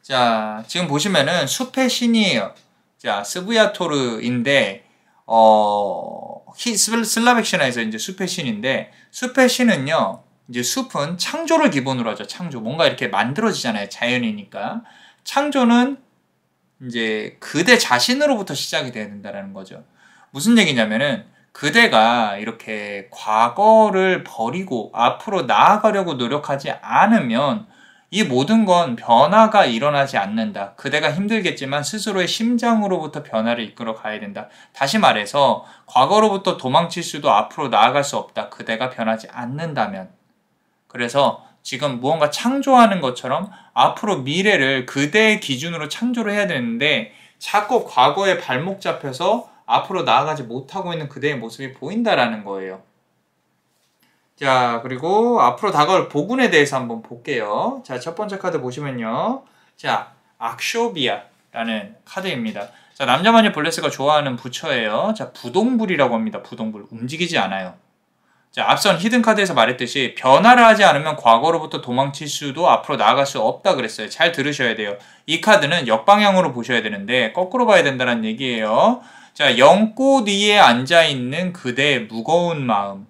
자, 지금 보시면은 숲의 신이에요. 자, 스브야토르인데, 슬라벡 신화에서 이제 숲의 신인데, 숲의 신은요, 이제 숲은 창조를 기본으로 하죠. 창조. 뭔가 이렇게 만들어지잖아요. 자연이니까. 창조는 이제 그대 자신으로부터 시작이 돼야 된다는 거죠. 무슨 얘기냐면은, 그대가 이렇게 과거를 버리고 앞으로 나아가려고 노력하지 않으면 이 모든 건 변화가 일어나지 않는다. 그대가 힘들겠지만 스스로의 심장으로부터 변화를 이끌어 가야 된다. 다시 말해서 과거로부터 도망칠 수도 앞으로 나아갈 수 없다. 그대가 변하지 않는다면. 그래서 지금 무언가 창조하는 것처럼 앞으로 미래를 그대의 기준으로 창조를 해야 되는데 자꾸 과거에 발목 잡혀서 앞으로 나아가지 못하고 있는 그대의 모습이 보인다라는 거예요. 자, 그리고 앞으로 다가올 복운에 대해서 한번 볼게요. 자, 첫 번째 카드 보시면요, 자, 악쇼비아라는 카드입니다. 자, 남자마녀 블레스가 좋아하는 부처예요. 자, 부동불이라고 합니다. 부동불. 움직이지 않아요. 자, 앞선 히든 카드에서 말했듯이 변화를 하지 않으면 과거로부터 도망칠 수도 앞으로 나아갈 수 없다 그랬어요. 잘 들으셔야 돼요. 이 카드는 역방향으로 보셔야 되는데 거꾸로 봐야 된다는 얘기예요. 자, 연꽃 위에 앉아있는 그대의 무거운 마음,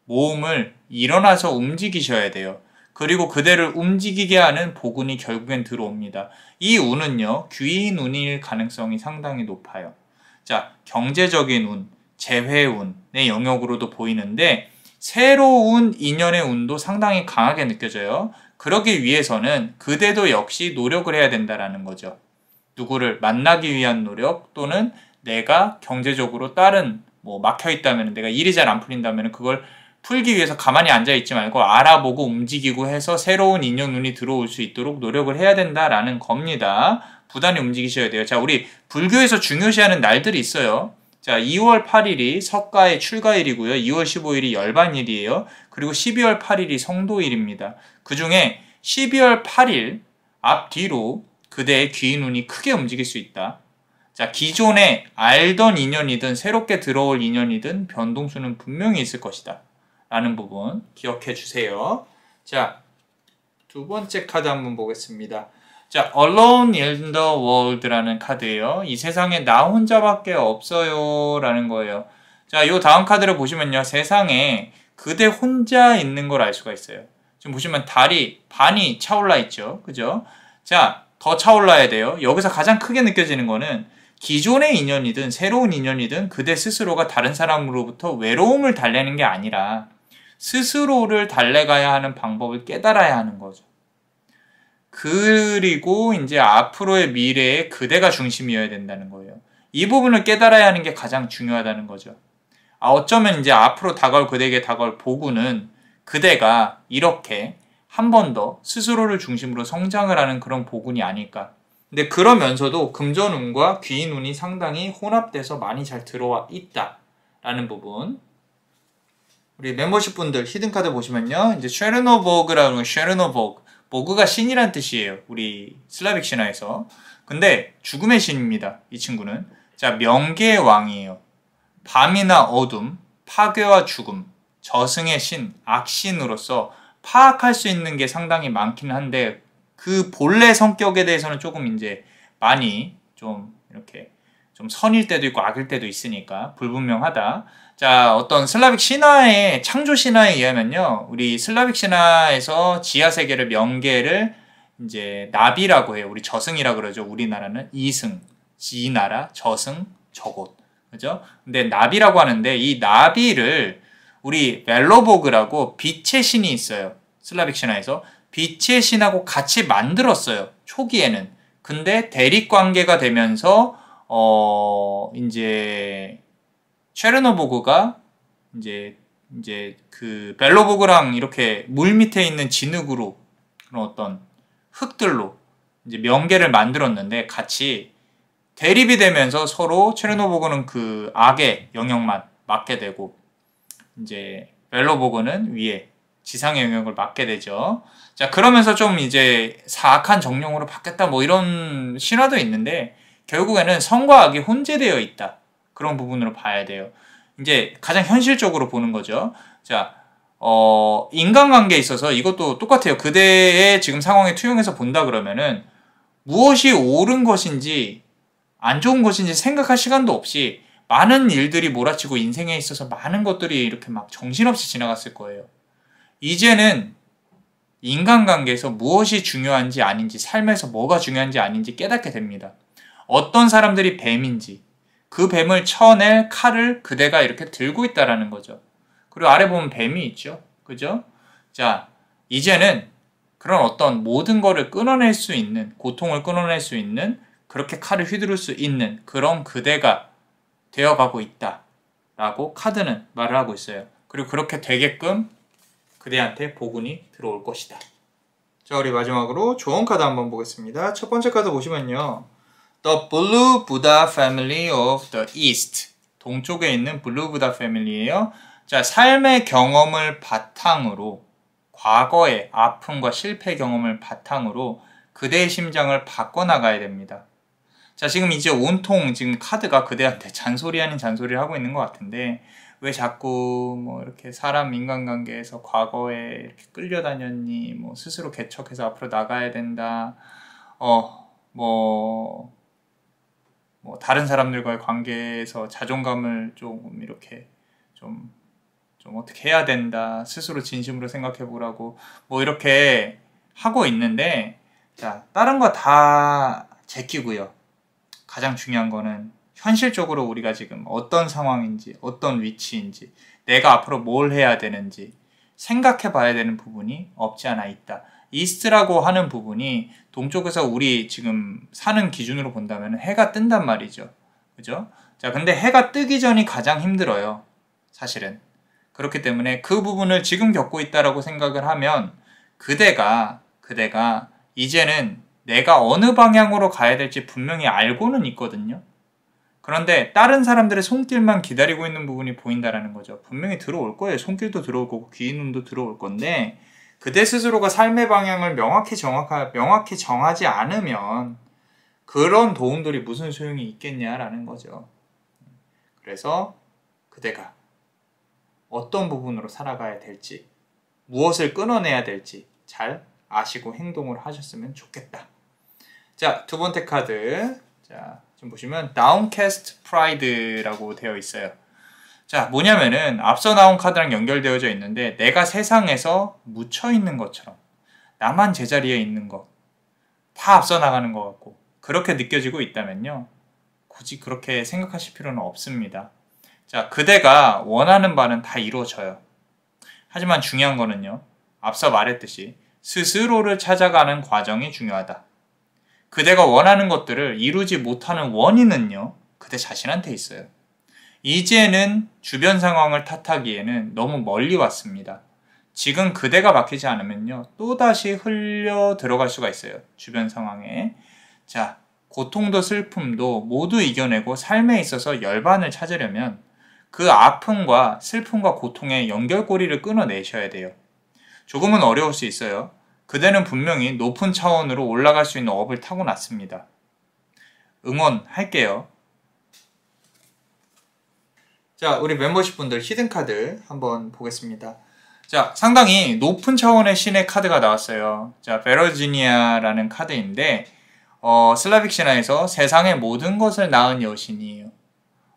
몸을 일어나서 움직이셔야 돼요. 그리고 그대를 움직이게 하는 복운이 결국엔 들어옵니다. 이 운은요, 귀인 운일 가능성이 상당히 높아요. 자, 경제적인 운, 재회운의 영역으로도 보이는데 새로운 인연의 운도 상당히 강하게 느껴져요. 그러기 위해서는 그대도 역시 노력을 해야 된다는 거죠. 누구를 만나기 위한 노력, 또는 내가 경제적으로 다른 막혀있다면, 내가 일이 잘 안 풀린다면 그걸 풀기 위해서 가만히 앉아있지 말고 알아보고 움직이고 해서 새로운 인연운이 들어올 수 있도록 노력을 해야 된다라는 겁니다. 부단히 움직이셔야 돼요. 자, 우리 불교에서 중요시하는 날들이 있어요. 자, 2월 8일이 석가의 출가일이고요. 2월 15일이 열반일이에요. 그리고 12월 8일이 성도일입니다. 그 중에 12월 8일 앞뒤로 그대의 귀인운이 크게 움직일 수 있다. 자, 기존에 알던 인연이든 새롭게 들어올 인연이든 변동수는 분명히 있을 것이다 라는 부분 기억해 주세요. 자, 두 번째 카드 한번 보겠습니다. 자, Alone in the World라는 카드예요. 이 세상에 나 혼자밖에 없어요 라는 거예요. 자, 요 다음 카드를 보시면요, 세상에 그대 혼자 있는 걸 알 수가 있어요. 지금 보시면 달이 반이 차올라 있죠. 그죠? 자, 더 차올라야 돼요. 여기서 가장 크게 느껴지는 거는 기존의 인연이든 새로운 인연이든 그대 스스로가 다른 사람으로부터 외로움을 달래는 게 아니라 스스로를 달래가야 하는 방법을 깨달아야 하는 거죠. 그리고 이제 앞으로의 미래에 그대가 중심이어야 된다는 거예요. 이 부분을 깨달아야 하는 게 가장 중요하다는 거죠. 어쩌면 이제 앞으로 다가올 그대에게 다가올 복우는 그대가 이렇게 한 번 더 스스로를 중심으로 성장을 하는 그런 복운이 아닐까. 근데 그러면서도 금전운과 귀인운이 상당히 혼합돼서 많이 잘 들어와 있다라는 부분. 우리 멤버십 분들 히든카드 보시면요. 이제 쉐르노보그라는 쉐르노보그. 보그가 신이란 뜻이에요. 우리 슬라빅 신화에서. 근데 죽음의 신입니다. 이 친구는. 자, 명계의 왕이에요. 밤이나 어둠, 파괴와 죽음, 저승의 신, 악신으로서 파악할 수 있는 게 상당히 많긴 한데 그 본래 성격에 대해서는 조금 이제 많이 좀 이렇게 좀 선일 때도 있고 악일 때도 있으니까 불분명하다. 자, 어떤 슬라빅 신화의 창조 신화에 의하면요, 우리 슬라빅 신화에서 지하 세계를 명계를 이제 나비라고 해요. 우리 저승이라 그러죠. 우리나라는 이승, 지나라, 저승, 저곳, 그죠? 근데 나비라고 하는데 이 나비를 우리 벨로보그라고 빛의 신이 있어요. 슬라빅 신화에서 빛의 신하고 같이 만들었어요. 초기에는. 근데 대립 관계가 되면서 이제 체르노보그가 이제 그 벨로보그랑 이렇게 물 밑에 있는 진흙으로 그런 어떤 흙들로 이제 명계를 만들었는데 같이 대립이 되면서 서로 체르노보그는 그 악의 영역만 맡게 되고 이제 벨로보그는 위에 지상의 영역을 맡게 되죠. 자, 그러면서 좀 이제 사악한 정령으로 바뀌었다 뭐 이런 신화도 있는데 결국에는 성과 악이 혼재되어 있다. 그런 부분으로 봐야 돼요. 이제 가장 현실적으로 보는 거죠. 자, 인간관계에 있어서 이것도 똑같아요. 그대의 지금 상황에 투영해서 본다 그러면은 무엇이 옳은 것인지 안 좋은 것인지 생각할 시간도 없이 많은 일들이 몰아치고 인생에 있어서 많은 것들이 이렇게 막 정신없이 지나갔을 거예요. 이제는 인간관계에서 무엇이 중요한지 아닌지, 삶에서 뭐가 중요한지 아닌지 깨닫게 됩니다. 어떤 사람들이 뱀인지, 그 뱀을 쳐낼 칼을 그대가 이렇게 들고 있다라는 거죠. 그리고 아래 보면 뱀이 있죠. 그죠? 자, 이제는 그런 어떤 모든 거를 끊어낼 수 있는, 고통을 끊어낼 수 있는, 그렇게 칼을 휘두를 수 있는 그런 그대가 되어가고 있다라고 카드는 말을 하고 있어요. 그리고 그렇게 되게끔 그대한테 복운이 들어올 것이다. 자, 우리 마지막으로 조언 카드 한번 보겠습니다. 첫 번째 카드 보시면요. The Blue Buddha Family of the East. 동쪽에 있는 블루 부다 패밀리예요. 자, 삶의 경험을 바탕으로, 과거의 아픔과 실패 경험을 바탕으로 그대의 심장을 바꿔나가야 됩니다. 자, 지금 이제 온통 지금 카드가 그대한테 잔소리 아닌 잔소리를 하고 있는 것 같은데 왜 자꾸 뭐 이렇게 사람 인간관계에서 과거에 이렇게 끌려다녔니? 뭐 스스로 개척해서 앞으로 나가야 된다. 뭐 다른 사람들과의 관계에서 자존감을 조금 이렇게 좀 어떻게 해야 된다. 스스로 진심으로 생각해 보라고 뭐 이렇게 하고 있는데, 자, 다른 거 다 제끼고요. 가장 중요한 거는 현실적으로 우리가 지금 어떤 상황인지, 어떤 위치인지, 내가 앞으로 뭘 해야 되는지 생각해 봐야 되는 부분이 없지 않아 있다. 이스트라고 하는 부분이 동쪽에서 우리 지금 사는 기준으로 본다면 해가 뜬단 말이죠. 그죠? 자, 근데 해가 뜨기 전이 가장 힘들어요. 사실은. 그렇기 때문에 그 부분을 지금 겪고 있다라고 생각을 하면 그대가 이제는 내가 어느 방향으로 가야 될지 분명히 알고는 있거든요. 그런데 다른 사람들의 손길만 기다리고 있는 부분이 보인다라는 거죠. 분명히 들어올 거예요. 손길도 들어올 거고 귀인운도 들어올 건데 그대 스스로가 삶의 방향을 명확히 정하지 않으면 그런 도움들이 무슨 소용이 있겠냐라는 거죠. 그래서 그대가 어떤 부분으로 살아가야 될지, 무엇을 끊어내야 될지 잘 아시고 행동을 하셨으면 좋겠다. 자, 두 번째 카드. 자, 지금 보시면 Downcast Pride라고 되어 있어요. 자, 뭐냐면은 앞서 나온 카드랑 연결되어져 있는데 내가 세상에서 묻혀있는 것처럼 나만 제자리에 있는 것, 다 앞서 나가는 것 같고 그렇게 느껴지고 있다면요. 굳이 그렇게 생각하실 필요는 없습니다. 자, 그대가 원하는 바는 다 이루어져요. 하지만 중요한 거는요, 앞서 말했듯이 스스로를 찾아가는 과정이 중요하다. 그대가 원하는 것들을 이루지 못하는 원인은요, 그대 자신한테 있어요. 이제는 주변 상황을 탓하기에는 너무 멀리 왔습니다. 지금 그대가 막히지 않으면요, 또다시 흘려 들어갈 수가 있어요. 주변 상황에. 자, 고통도 슬픔도 모두 이겨내고 삶에 있어서 열반을 찾으려면 그 아픔과 슬픔과 고통의 연결고리를 끊어내셔야 돼요. 조금은 어려울 수 있어요. 그대는 분명히 높은 차원으로 올라갈 수 있는 업을 타고났습니다. 응원할게요. 자, 우리 멤버십 분들 히든카드 한번 보겠습니다. 자, 상당히 높은 차원의 신의 카드가 나왔어요. 자, 베러지니아라는 카드인데 슬라빅 신화에서 세상의 모든 것을 낳은 여신이에요.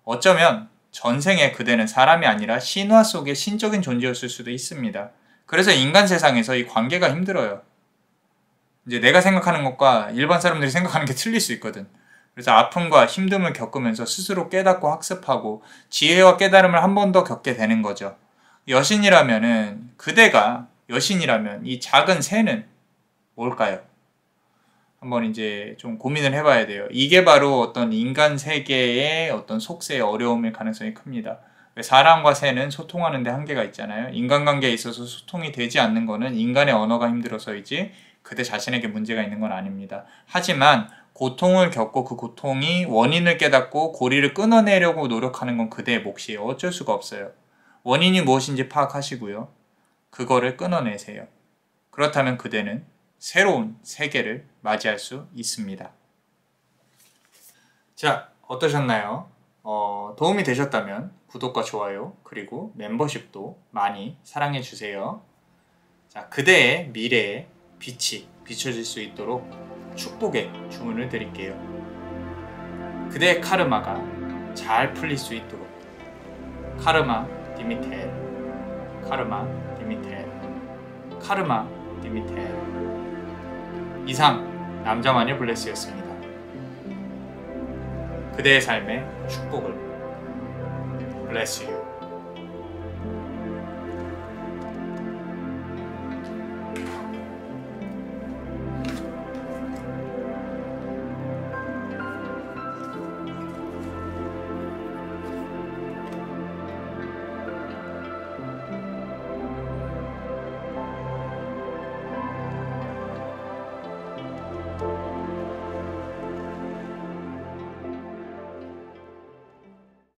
어쩌면 전생에 그대는 사람이 아니라 신화 속의 신적인 존재였을 수도 있습니다. 그래서 인간 세상에서 이 관계가 힘들어요. 이제 내가 생각하는 것과 일반 사람들이 생각하는 게 틀릴 수 있거든. 그래서 아픔과 힘듦을 겪으면서 스스로 깨닫고 학습하고 지혜와 깨달음을 한 번 더 겪게 되는 거죠. 여신이라면은, 그대가 여신이라면 이 작은 새는 뭘까요? 한번 이제 좀 고민을 해봐야 돼요. 이게 바로 어떤 인간 세계의 어떤 속세의 어려움일 가능성이 큽니다. 사람과 새는 소통하는 데 한계가 있잖아요. 인간관계에 있어서 소통이 되지 않는 거는 인간의 언어가 힘들어서이지 그대 자신에게 문제가 있는 건 아닙니다. 하지만 고통을 겪고 그 고통이 원인을 깨닫고 고리를 끊어내려고 노력하는 건 그대의 몫이에요. 어쩔 수가 없어요. 원인이 무엇인지 파악하시고요. 그거를 끊어내세요. 그렇다면 그대는 새로운 세계를 맞이할 수 있습니다. 자, 어떠셨나요? 도움이 되셨다면 구독과 좋아요 그리고 멤버십도 많이 사랑해주세요. 자, 그대의 미래에 빛이 비춰질 수 있도록 축복의 주문을 드릴게요. 그대의 카르마가 잘 풀릴 수 있도록 카르마 디미텔, 카르마 디미텔, 카르마 디미텔. 이상 남자만의 블레스였습니다. 그대의 삶에 축복을. Bless you.